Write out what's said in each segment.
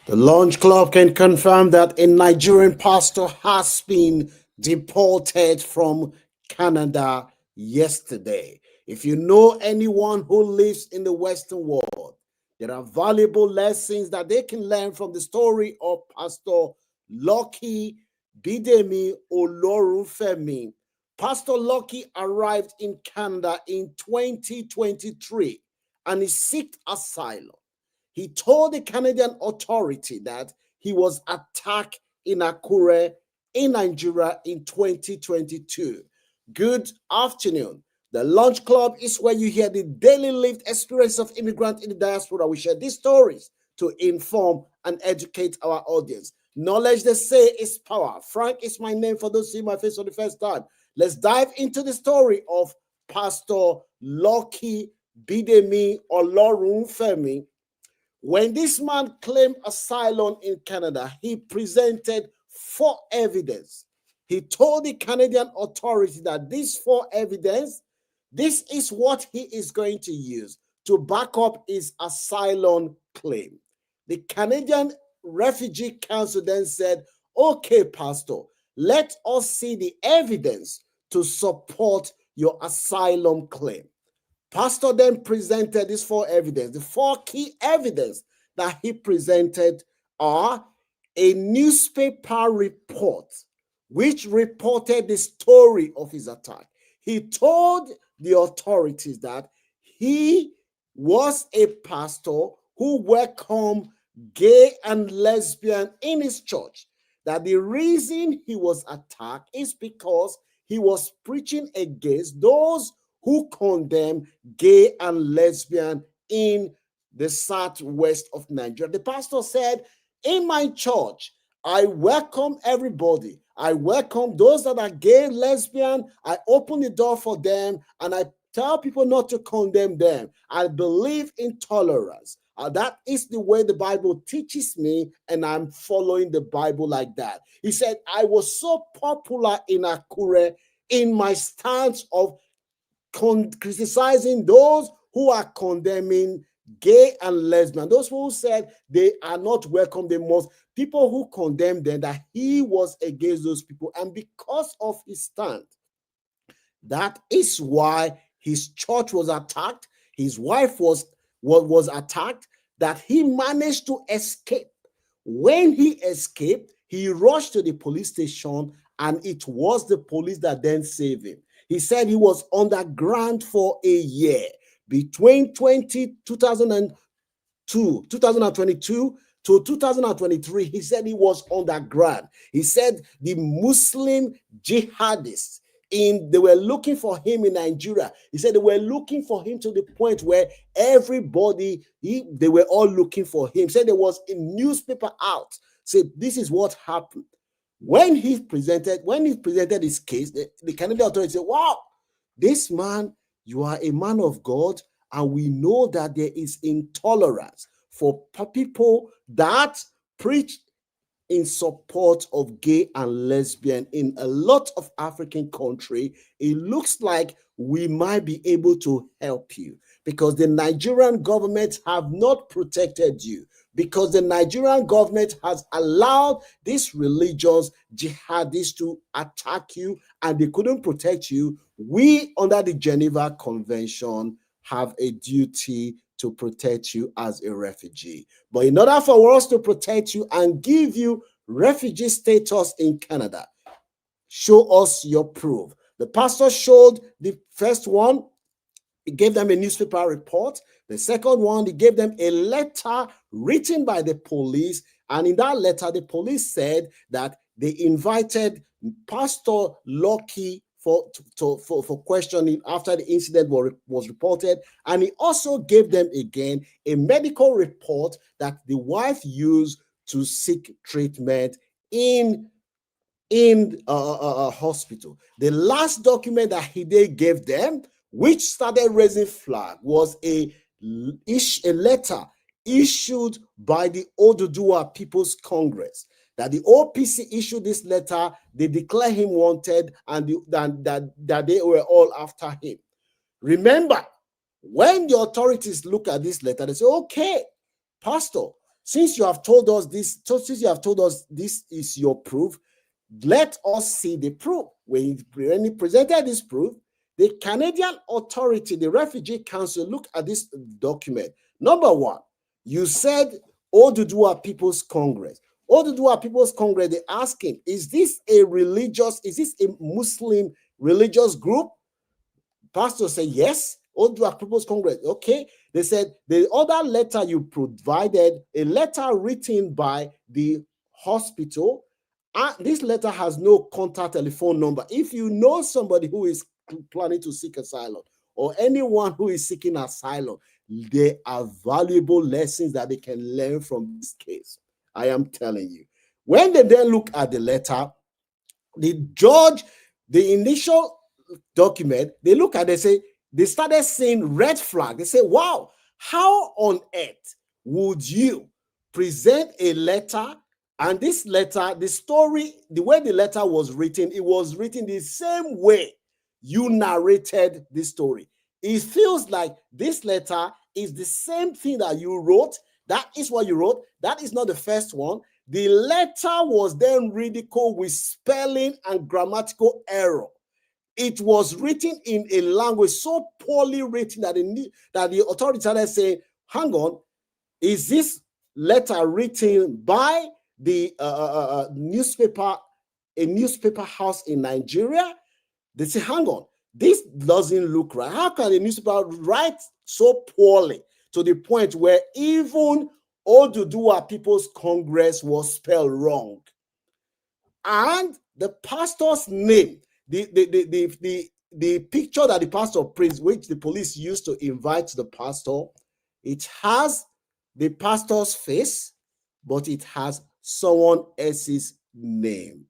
The Launch Club can confirm that a Nigerian pastor has been deported from Canada yesterday. If you know anyone who lives in the Western world, there are valuable lessons that they can learn from the story of Pastor Lucky Bidemi Olorunfemi. Pastor Lucky arrived in Canada in 2023 and he sought asylum. He told the Canadian authority that he was attacked in Akure in Nigeria in 2022. Good afternoon. The Launch Club is where you hear the daily lived experience of immigrants in the diaspora. We share these stories to inform and educate our audience. Knowledge, they say, is power. Frank is my name for those who see my face for the first time. Let's dive into the story of Pastor Lucky Bidemi Olorunfemi. When this man claimed asylum in Canada, he presented 4 evidence. He told the Canadian authority that these 4 evidence, this is what he is going to use to back up his asylum claim. The Canadian Refugee Council then said, okay, Pastor, let us see the evidence to support your asylum claim. Pastor then presented these 4 evidence. The 4 key evidence that he presented are a newspaper report which reported the story of his attack. He told the authorities that he was a pastor who welcomed gay and lesbian in his church, that the reason he was attacked is because he was preaching against those who condemn gay and lesbian in the southwest of Nigeria. The pastor said, in my church, I welcome everybody. I welcome those that are gay, lesbian. I open the door for them and I tell people not to condemn them. I believe in tolerance. That is the way the Bible teaches me, and I'm following the Bible like that. He said, I was so popular in Akure in my stance of criticizing those who are condemning gay and lesbian, those who said they are not welcome, the most people who condemned them, that he was against those people. And because of his stand, that is why his church was attacked, his wife was attacked, that he managed to escape. When he escaped, he rushed to the police station, and it was the police that then saved him. He said he was underground for a year between 2022 to 2023. He said he was underground. He said the Muslim jihadists they were looking for him in Nigeria. He said they were looking for him to the point where everybody, they were all looking for him. He said there was a newspaper out. Said this is what happened. When he presented his case, the Canadian authority said, wow, this man, you are a man of God, and we know that there is intolerance for people that preach in support of gay and lesbian in a lot of African countries. It looks like we might be able to help you because the Nigerian government have not protected you, because the Nigerian government has allowed these religious jihadists to attack you and they couldn't protect you. We, under the Geneva Convention, have a duty to protect you as a refugee. But in order for us to protect you and give you refugee status in Canada, show us your proof. The pastor showed the first one. He gave them a newspaper report. The second one, he gave them a letter written by the police. And in that letter, the police said that they invited Pastor Lucky for questioning after the incident was reported. And he also gave them again a medical report that the wife used to seek treatment in a hospital. The last document that he gave them, which started raising flag, was a letter issued by the Oduduwa People's Congress. That the OPC issued this letter, they declare him wanted, and that they were all after him. Remember, when the authorities look at this letter, they say, okay, Pastor, since you have told us this, since you have told us this is your proof, let us see the proof. When he presented this proof, the Canadian authority, the Refugee Council, look at this document. Number one, you said Oduduwa People's Congress. Oduduwa People's Congress, they're asking, is this a Muslim religious group? Pastor said, yes. Oduduwa People's Congress. Okay. They said the other letter you provided, a letter written by the hospital. This letter has no contact telephone number. If you know somebody who is planning to seek asylum or anyone who is seeking asylum, there are valuable lessons that they can learn from this case. I am telling you. When they then look at the letter, the judge, the initial document, they look at, they started seeing red flag. They say, wow, how on earth would you present a letter? And this letter, the story, the way the letter was written, it was written the same way you narrated this story. It feels like this letter is the same thing that you wrote. That is what you wrote. That is not the first one. The letter was then ridiculed with spelling and grammatical error. It was written in a language so poorly written that the authority started saying, hang on, is this letter written by the newspaper, a newspaper house in Nigeria? They say, hang on, this doesn't look right. How can a newspaper write so poorly to the point where even Oduduwa People's Congress was spelled wrong? And the pastor's name, the picture that the pastor prints, which the police used to invite the pastor, it has the pastor's face, but it has someone else's name.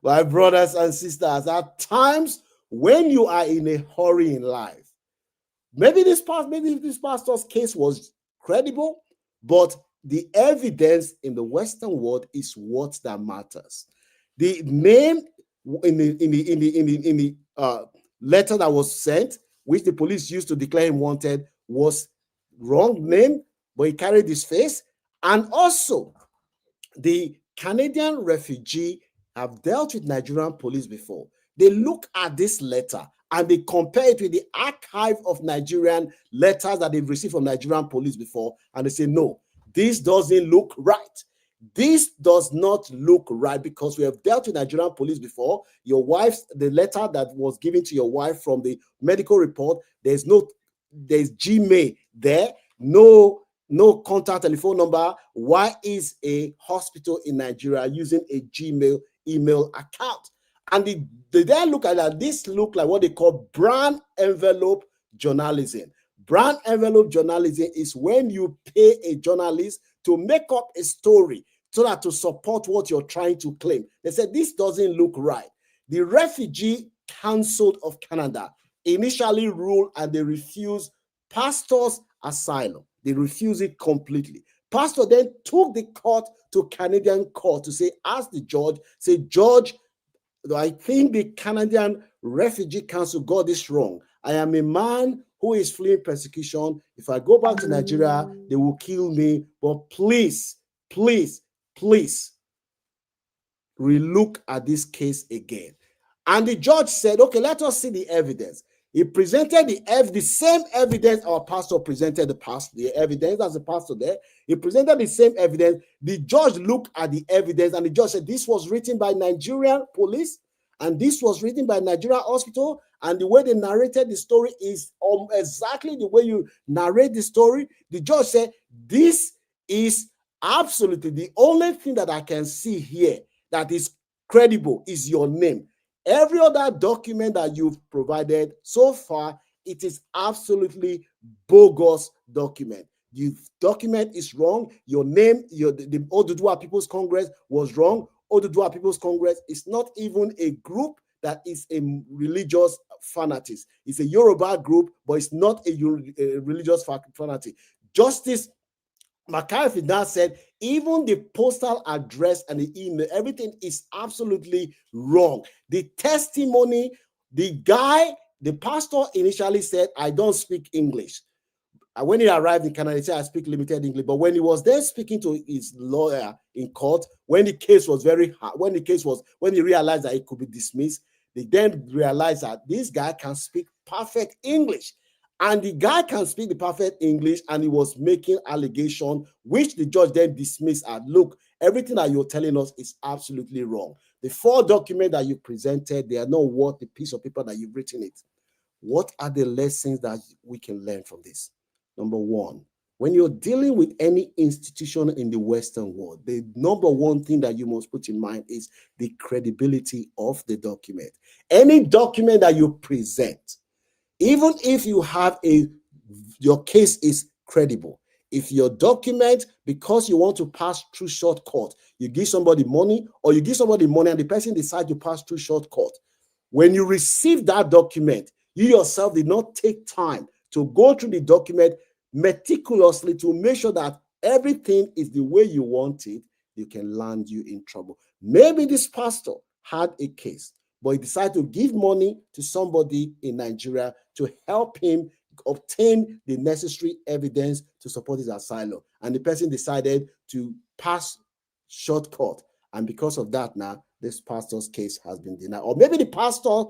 My brothers and sisters, at times when you are in a hurry in life, maybe this pastor's case was credible, but the evidence in the Western world is what that matters. The name in the letter that was sent, which the police used to declare him wanted, was wrong name, but he carried his face. And also, the Canadian refugee have dealt with Nigerian police before. They look at this letter and they compare it with the archive of Nigerian letters that they've received from Nigerian police before, and they say, no, this doesn't look right. This does not look right because we have dealt with Nigerian police before. Your wife's, the letter that was given to your wife from the medical report, there's Gmail there, no contact telephone number. Why is a hospital in Nigeria using a Gmail email account? And they then look at that. This look like what they call brown envelope journalism. Brown envelope journalism is when you pay a journalist to make up a story so that to support what you're trying to claim. They said this doesn't look right. The Refugee Council of Canada initially ruled and they refused pastors' asylum. They refused it completely. Pastor then took the court to Canadian court to say, ask the judge, say, Judge, I think the Canadian Refugee Council got this wrong. I am a man who is fleeing persecution. If I go back to Nigeria, they will kill me. But please, please, please, relook at this case again. And the judge said, okay, let us see the evidence. He presented the same evidence our pastor presented, the evidence as the pastor there. He presented the same evidence. The judge looked at the evidence and the judge said, this was written by Nigerian police and this was written by Nigerian hospital. And the way they narrated the story is exactly the way you narrate the story. The judge said, this is absolutely the only thing that I can see here that is credible is your name. Every other document that you've provided so far, it is absolutely bogus document. The document is wrong. Your name, the Oduduwa People's Congress was wrong. Oduduwa People's Congress is not even a group that is a religious fanatic. It's a Yoruba group, but it's not a religious fanatic. Justice McCarthy now said, even the postal address and the email, everything is absolutely wrong. The testimony, the pastor initially said, I don't speak English. when he arrived in Canada, he said, I speak limited English. But when he was there speaking to his lawyer in court, when the case was very hard, when he realized that it could be dismissed, they then realized that this guy can speak perfect English. And the guy can speak the perfect English, and he was making allegation, which the judge then dismissed as, look, everything that you're telling us is absolutely wrong. The 4 documents that you presented, they are not worth the piece of paper that you've written it. What are the lessons that we can learn from this? Number one, when you're dealing with any institution in the Western world, the number one thing that you must put in mind is the credibility of the document. Any document that you present, even if you have your case is credible, if your document, because you want to pass through shortcut, you give somebody money, or you give somebody money and the person decides to pass through shortcut, when you receive that document, you yourself did not take time to go through the document meticulously to make sure that everything is the way you want it, you can land you in trouble. Maybe this pastor had a case, but he decided to give money to somebody in Nigeria to help him obtain the necessary evidence to support his asylum. And the person decided to pass shortcut. And because of that, now this pastor's case has been denied. Or maybe the pastor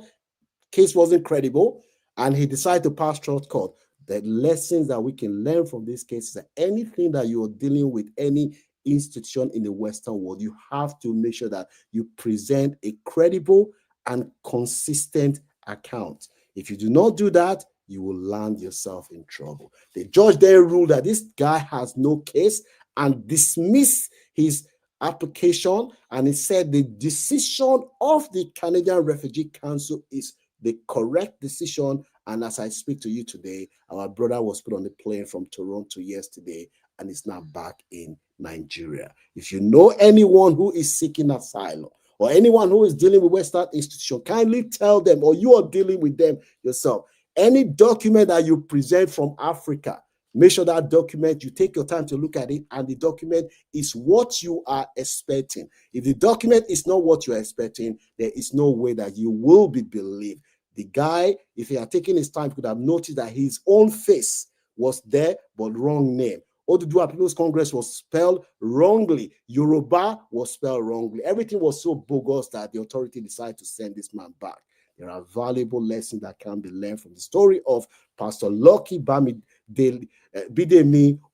case wasn't credible and he decided to pass shortcut. The lessons that we can learn from this case is that anything that you're dealing with, any institution in the Western world, you have to make sure that you present a credible and consistent account. If you do not do that, you will land yourself in trouble. The judge then ruled that this guy has no case and dismissed his application, and he said the decision of the Canadian Refugee Council is the correct decision. And as I speak to you today, our brother was put on the plane from Toronto yesterday and is now back in Nigeria. If you know anyone who is seeking asylum or anyone who is dealing with Western institution, kindly tell them, or you are dealing with them yourself, any document that you present from Africa, make sure that document, you take your time to look at it, and the document is what you are expecting. If the document is not what you are expecting, there is no way that you will be believed. The guy, if he had taken his time, could have noticed that his own face was there, but wrong name. Oduduwa People's Congress was spelled wrongly. Yoruba was spelled wrongly. Everything was so bogus that the authority decided to send this man back. There are valuable lessons that can be learned from the story of Pastor Lucky Bidemi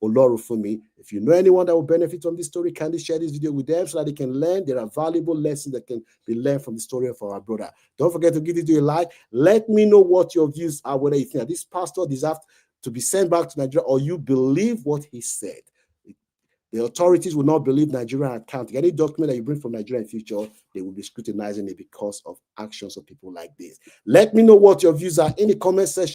Olorufumi. If you know anyone that will benefit from this story, kindly share this video with them so that they can learn. There are valuable lessons that can be learned from the story of our brother. Don't forget to give this video a like. Let me know what your views are, whether you think that this pastor deserves to be sent back to Nigeria or you believe what he said. The authorities will not believe Nigerian accounting. Any document that you bring from Nigeria in future, they will be scrutinizing it because of actions of people like this. Let me know what your views are in the comment section.